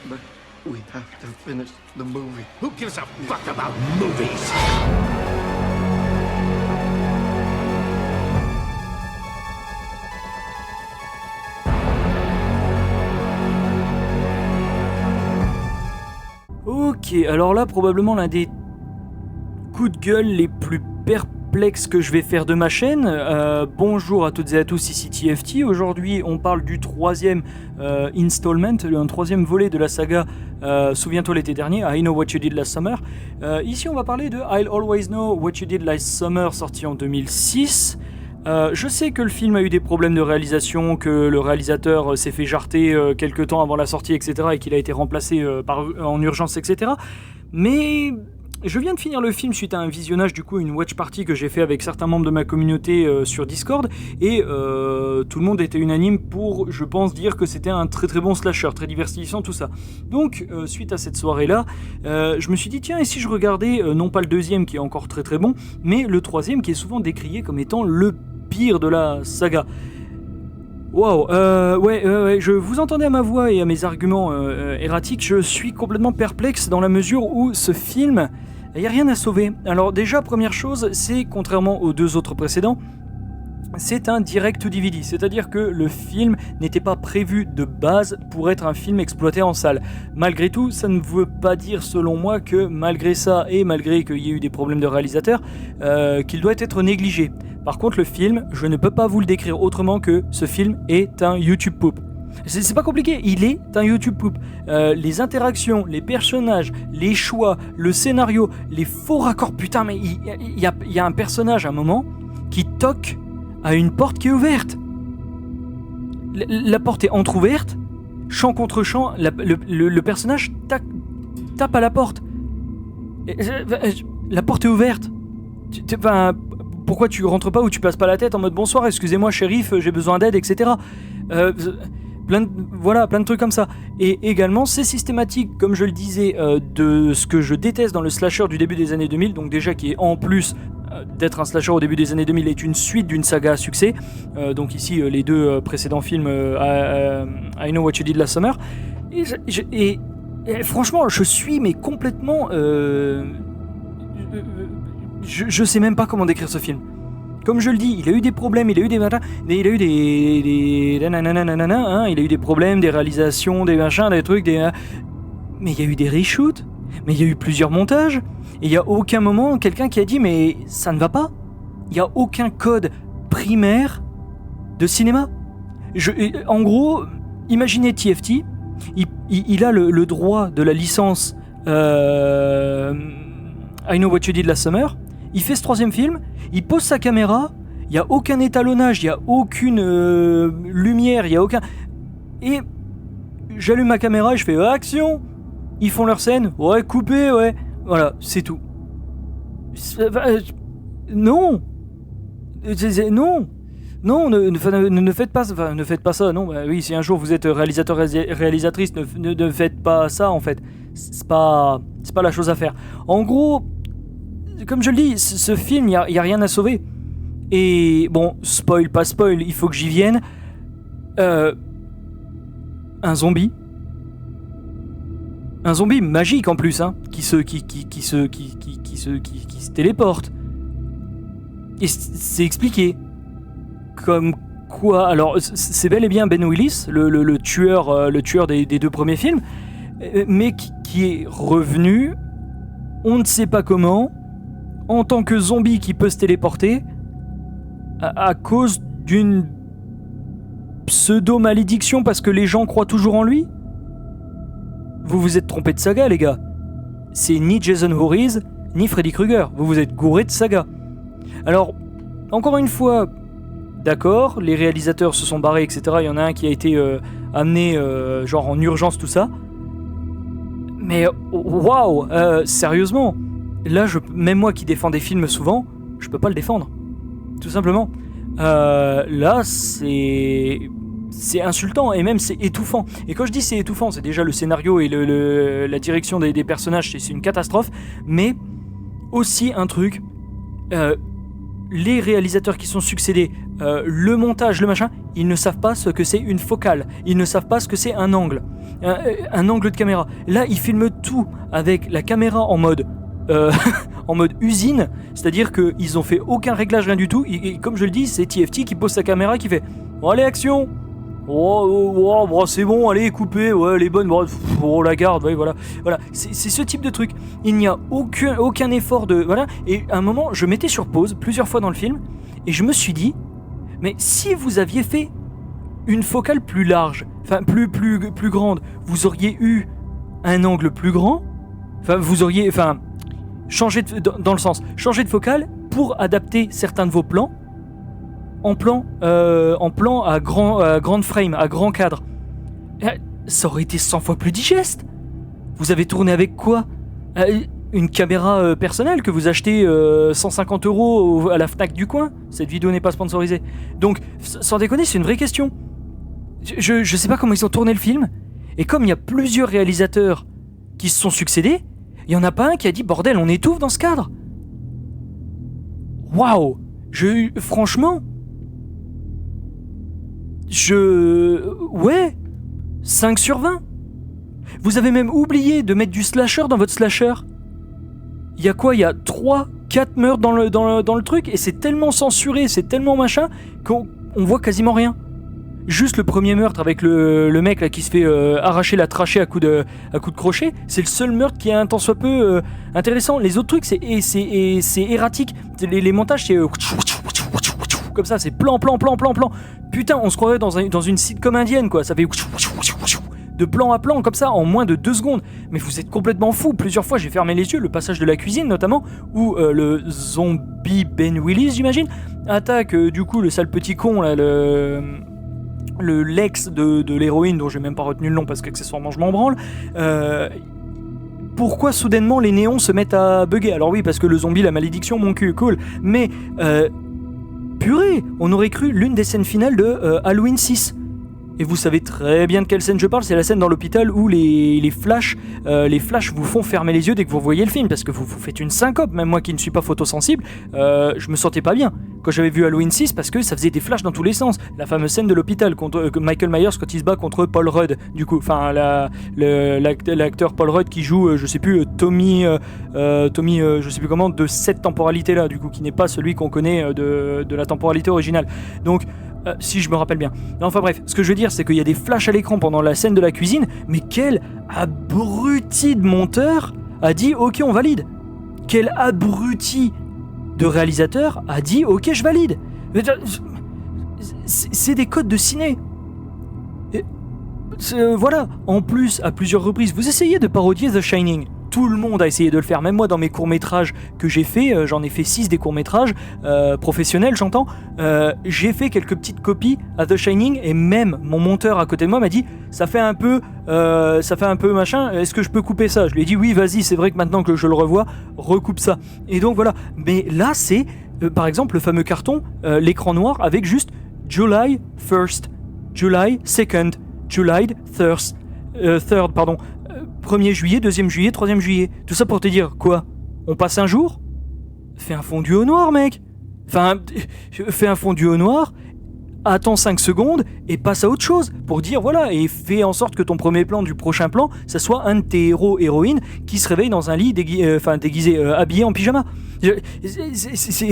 But we have to finish the movie. Who gives a fuck about movies? Ok, alors là, probablement l'un des coups de gueule les plus perplexes que je vais faire de ma chaîne. Bonjour à toutes et à tous, ici TFT. Aujourd'hui, on parle du troisième installment, un troisième volet de la saga Souviens-toi l'été dernier, I Know What You Did Last Summer. Ici, on va parler de I'll Always Know What You Did Last Summer, sorti en 2006. Je sais que le film a eu des problèmes de réalisation, que le réalisateur s'est fait jarter quelques temps avant la sortie, etc., et qu'il a été remplacé en urgence, etc. Mais je viens de finir le film suite à un visionnage, du coup, une watch party que j'ai fait avec certains membres de ma communauté sur Discord, et tout le monde était unanime pour, je pense, dire que c'était un très très bon slasher, très divertissant, tout ça. Donc, suite à cette soirée-là, je me suis dit, tiens, et si je regardais, non pas le deuxième qui est encore très très bon, mais le troisième qui est souvent décrié comme étant le pire de la saga. Waouh, ouais, je vous entendais à ma voix et à mes arguments erratiques, je suis complètement perplexe dans la mesure où ce film, il n'y a rien à sauver. Alors déjà, première chose, c'est, contrairement aux deux autres précédents, c'est un direct to DVD, c'est-à-dire que le film n'était pas prévu de base pour être un film exploité en salle. Malgré tout, ça ne veut pas dire, selon moi, que malgré ça, et malgré qu'il y ait eu des problèmes de réalisateur, qu'il doit être négligé. Par contre, le film, je ne peux pas vous le décrire autrement que ce film est un YouTube poop. C'est pas compliqué, il est un YouTube poop. Les interactions, les personnages, les choix, le scénario, les faux raccords, putain, mais il y a un personnage à un moment qui toque à une porte qui est ouverte. La porte est entrouverte, champ contre champ, le personnage tape à la porte. La porte est ouverte. Pourquoi tu rentres pas ou tu passes pas la tête en mode bonsoir, excusez-moi shérif, j'ai besoin d'aide, etc. Plein de trucs comme ça. Et également, c'est systématique, comme je le disais, de ce que je déteste dans le slasher du début des années 2000, donc déjà qui est en plus d'être un slasher au début des années 2000 est une suite d'une saga à succès. Donc ici, les deux précédents films, I Know What You Did Last Summer. Et franchement, je suis mais complètement... Je sais même pas comment décrire ce film. Comme je le dis, il a eu des problèmes, il a eu des machins, il a eu des nananana, il a eu des problèmes, des réalisations, des machins, des trucs, mais il y a eu des reshoots, mais il y a eu plusieurs montages, et il y a aucun moment quelqu'un qui a dit mais ça ne va pas. Il y a aucun code primaire de cinéma. En gros, imaginez TFT, il a le droit de la licence I Know What You Did Last Summer. Il fait ce troisième film, il pose sa caméra, il n'y a aucun étalonnage, il n'y a aucune lumière, il n'y a aucun... Et j'allume ma caméra et je fais action. Ils font leur scène, ouais, coupé, ouais. Voilà, c'est tout. Non. Non, ne faites pas, ne faites pas ça, non. Bah, oui, si un jour vous êtes réalisateur, réalisatrice, ne faites pas ça, en fait. C'est pas la chose à faire. En gros... Comme je le dis, ce film, il n'y a rien à sauver. Et bon, spoil, pas spoil, il faut que j'y vienne. Un zombie. Un zombie magique en plus, hein, qui se téléporte. Et c'est expliqué. Comme quoi, alors c'est bel et bien Ben Willis, le tueur des deux premiers films, mais qui est revenu, on ne sait pas comment, en tant que zombie qui peut se téléporter à cause d'une pseudo-malédiction parce que les gens croient toujours en lui. Vous vous êtes trompé de saga, les gars. C'est ni Jason Voorhees, ni Freddy Krueger. Vous vous êtes gouré de saga. Alors, encore une fois, d'accord, les réalisateurs se sont barrés, etc. Il y en a un qui a été amené genre en urgence, tout ça. Mais waouh, sérieusement, là, même moi qui défends des films souvent, je peux pas le défendre. Tout simplement. Là, c'est insultant et même c'est étouffant. Et quand je dis c'est étouffant, c'est déjà le scénario et la direction des personnages, c'est une catastrophe. Mais aussi un truc, les réalisateurs qui sont succédés, le montage, le machin, ils ne savent pas ce que c'est une focale, ils ne savent pas ce que c'est un angle, un angle de caméra. Là, ils filment tout avec la caméra en mode en mode usine, c'est-à-dire qu'ils ont fait aucun réglage, rien du tout, et comme je le dis, c'est TFT qui pose sa caméra, qui fait « Oh, allez, action !» Oh, c'est bon, allez, coupez, ouais, les bonnes, on la garde, ouais, voilà. C'est ce type de truc. Il n'y a aucun effort de... Voilà, et à un moment, je mettais sur pause, plusieurs fois dans le film, et je me suis dit, mais si vous aviez fait une focale plus large, enfin, plus grande, vous auriez eu un angle plus grand, changer dans le sens, changer de focale pour adapter certains de vos plans, en plan à grande frame, à grand cadre. Ça aurait été 100 fois plus digeste. Vous avez tourné avec quoi ? Une caméra personnelle que vous achetez 150 € à la Fnac du coin. Cette vidéo n'est pas sponsorisée. Donc, sans déconner, c'est une vraie question. Je sais pas comment ils ont tourné le film. Et comme il y a plusieurs réalisateurs qui se sont succédés, il y en a pas un qui a dit « Bordel, on étouffe dans ce cadre !» Waouh ! Franchement... Ouais, 5 sur 20. Vous avez même oublié de mettre du slasher dans votre slasher. Il y a quoi ? Il y a 3-4 meurtres dans le truc, et c'est tellement censuré, c'est tellement machin, qu'on voit quasiment rien. Juste le premier meurtre avec le mec là qui se fait arracher la trachée à coup de crochet, c'est le seul meurtre qui est un tant soit peu intéressant. Les autres trucs, c'est erratique. Les montages, c'est... comme ça, c'est plan. Putain, on se croirait dans une sitcom indienne, quoi. Ça fait de plan à plan, comme ça, en moins de 2 secondes. Mais vous êtes complètement fous. Plusieurs fois, j'ai fermé les yeux. Le passage de la cuisine, notamment, où le zombie Ben Willis, j'imagine, attaque, du coup, le sale petit con, là, le Lex de l'héroïne, dont j'ai même pas retenu le nom, parce qu'accessoirement, je m'en branle. Pourquoi soudainement les néons se mettent à bugger ? Alors oui, parce que le zombie, la malédiction, mon cul, cool. Mais... purée, on aurait cru l'une des scènes finales de Halloween 6. Et vous savez très bien de quelle scène je parle, c'est la scène dans l'hôpital où les flashs vous font fermer les yeux dès que vous voyez le film, parce que vous faites une syncope. Même moi qui ne suis pas photosensible, je me sentais pas bien quand j'avais vu Halloween 6, parce que ça faisait des flashs dans tous les sens. La fameuse scène de l'hôpital contre Michael Myers quand il se bat contre Paul Rudd, du coup, enfin l'acteur Paul Rudd qui joue, je sais plus, Tommy, je sais plus comment, de cette temporalité là, du coup, qui n'est pas celui qu'on connaît de la temporalité originale. Donc si je me rappelle bien. Enfin bref, ce que je veux dire, c'est qu'il y a des flashs à l'écran pendant la scène de la cuisine, mais quel abruti de monteur a dit « Ok, on valide ». Quel abruti de réalisateur a dit « Ok, je valide ». C'est des codes de ciné. Voilà, en plus, à plusieurs reprises, vous essayez de parodier The Shining. Tout le monde a essayé de le faire, même moi dans mes courts-métrages que j'ai fait, j'en ai fait 6 des courts-métrages, professionnels j'entends, j'ai fait quelques petites copies à The Shining, et même mon monteur à côté de moi m'a dit ça fait un peu machin, est-ce que je peux couper ça ? Je lui ai dit oui, vas-y, c'est vrai que maintenant que je le revois, recoupe ça. Et donc voilà, mais là c'est par exemple le fameux carton, l'écran noir avec juste July 1st, July 2nd, July 3rd, pardon. 1er juillet, 2e juillet, 3e juillet. Tout ça pour te dire, quoi ? On passe un jour ? Fais un fondu au noir, mec. Fais un fondu au noir, attends 5 secondes et passe à autre chose. Pour dire, voilà, et fais en sorte que ton premier plan du prochain plan, ça soit un de tes héros-héroïnes qui se réveille dans un lit déguisé, habillé en pyjama.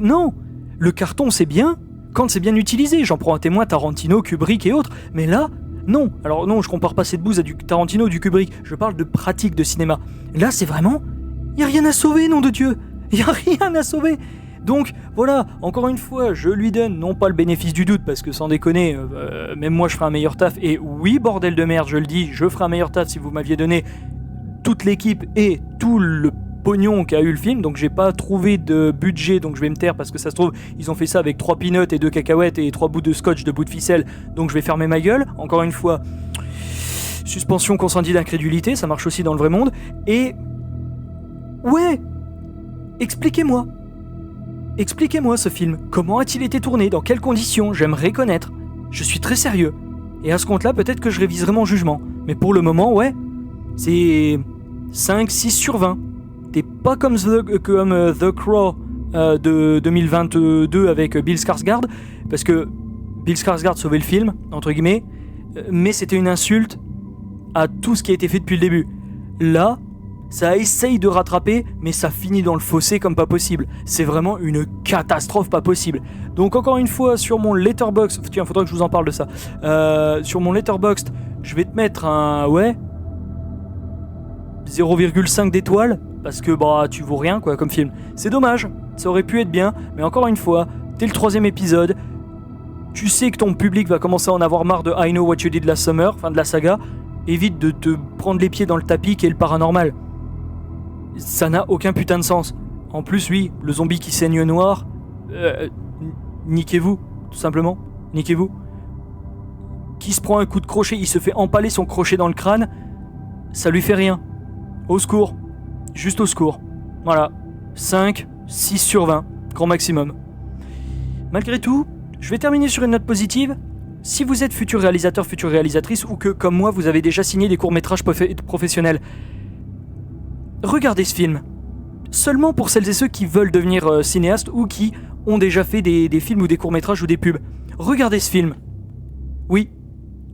Non. Le carton, c'est bien quand c'est bien utilisé. J'en prends un témoin, Tarantino, Kubrick et autres. Mais là... Non, alors non, je compare pas cette bouse à du Tarantino ou du Kubrick, je parle de pratique de cinéma. Là, c'est vraiment... Y a rien à sauver, nom de Dieu. Y a rien à sauver. Donc, voilà, encore une fois, je lui donne non pas le bénéfice du doute, parce que sans déconner, même moi je ferai un meilleur taf, et oui, bordel de merde, je le dis, je ferai un meilleur taf si vous m'aviez donné toute l'équipe et tout le pognon qu'a eu le film, donc j'ai pas trouvé de budget, donc je vais me taire parce que ça se trouve ils ont fait ça avec 3 peanuts et 2 cacahuètes et 3 bouts de scotch de bout de ficelle, donc je vais fermer ma gueule. Encore une fois, suspension consenti d'incrédulité, ça marche aussi dans le vrai monde. Et ouais, expliquez-moi ce film, comment a-t-il été tourné, dans quelles conditions, j'aimerais connaître, je suis très sérieux, et à ce compte là peut-être que je réviserai mon jugement, mais pour le moment ouais, c'est 5-6 sur 20. T'es pas comme The Crow de 2022 avec Bill Skarsgård, parce que Bill Skarsgård sauvait le film, entre guillemets, mais c'était une insulte à tout ce qui a été fait depuis le début. Là, ça essaye de rattraper, mais ça finit dans le fossé comme pas possible. C'est vraiment une catastrophe pas possible. Donc encore une fois, sur mon Letterboxd, tiens, faudra que je vous en parle de ça. Sur mon Letterboxd, je vais te mettre un 0,5 d'étoiles, parce que bah tu vaux rien quoi comme film. C'est dommage, ça aurait pu être bien, mais encore une fois, dès le 3e épisode, tu sais que ton public va commencer à en avoir marre de I Know What You Did Last Summer, fin de la saga. Évite de te prendre les pieds dans le tapis qui est le paranormal. Ça n'a aucun putain de sens. En plus, oui, le zombie qui saigne noir, niquez-vous, tout simplement, niquez-vous. Qui se prend un coup de crochet, il se fait empaler son crochet dans le crâne, ça lui fait rien. Au secours, juste au secours. Voilà, 5, 6 sur 20, grand maximum. Malgré tout, je vais terminer sur une note positive. Si vous êtes futur réalisateur, future réalisatrice, ou que, comme moi, vous avez déjà signé des courts-métrages professionnels, regardez ce film. Seulement pour celles et ceux qui veulent devenir cinéastes ou qui ont déjà fait des films ou des courts-métrages ou des pubs. Regardez ce film. Oui,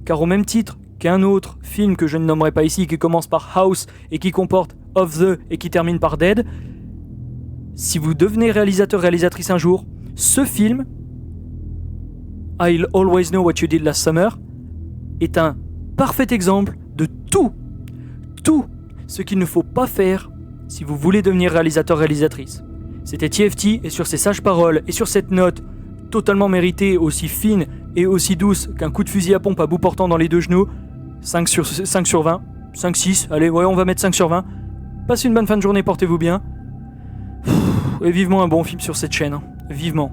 car au même titre qu'un autre film que je ne nommerai pas ici, qui commence par House et qui comporte Of The et qui termine par Dead, si vous devenez réalisateur, réalisatrice un jour, ce film, I'll Always Know What You Did Last Summer, est un parfait exemple de tout ce qu'il ne faut pas faire si vous voulez devenir réalisateur, réalisatrice. C'était TFT, et sur ces sages paroles et sur cette note totalement méritée, aussi fine et aussi douce qu'un coup de fusil à pompe à bout portant dans les deux genoux, 5 sur 20, 5-6, allez, ouais, on va mettre 5 sur 20. Passez une bonne fin de journée, portez-vous bien. Et vivement un bon film sur cette chaîne, hein. Vivement.